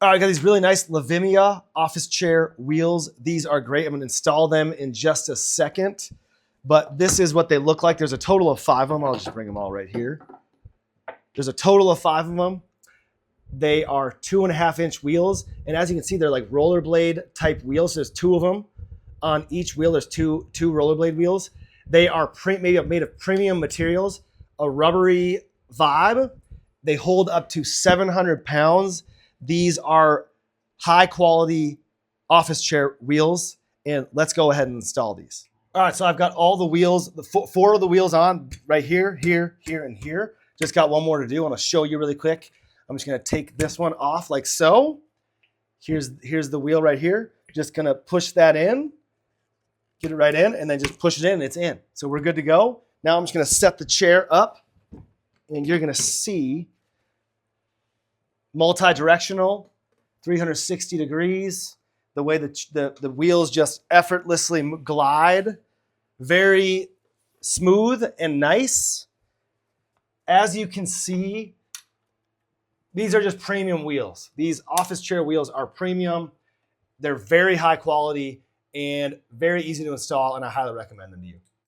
All right, I got these really nice Lavinia office chair wheels. These are great. I'm gonna install them in just a second, but this is what they look like. There's a total of 5 of them. I'll just bring them all right here. There's a total of 5 of them. They are 2.5-inch wheels. And as you can see, they're like rollerblade type wheels. So there's 2 of them on each wheel. There's two rollerblade wheels. They are made of premium materials, a rubbery vibe. They hold up to 700 pounds. These are high quality office chair wheels. And let's go ahead and install these. All right, so I've got all the wheels, the 4 of the wheels on right here, here, and here. Just got one more to do. I want to show you really quick. I'm just gonna take this one off like so. Here's the wheel right here. Just gonna push that in, get it right in, and then just push it in and it's in. So we're good to go. Now I'm just gonna set the chair up and you're gonna see multi-directional, 360 degrees, the way the wheels just effortlessly glide. Very smooth and nice. As you can see, these are just premium wheels. These office chair wheels are premium. They're very high quality and very easy to install, and I highly recommend them to you.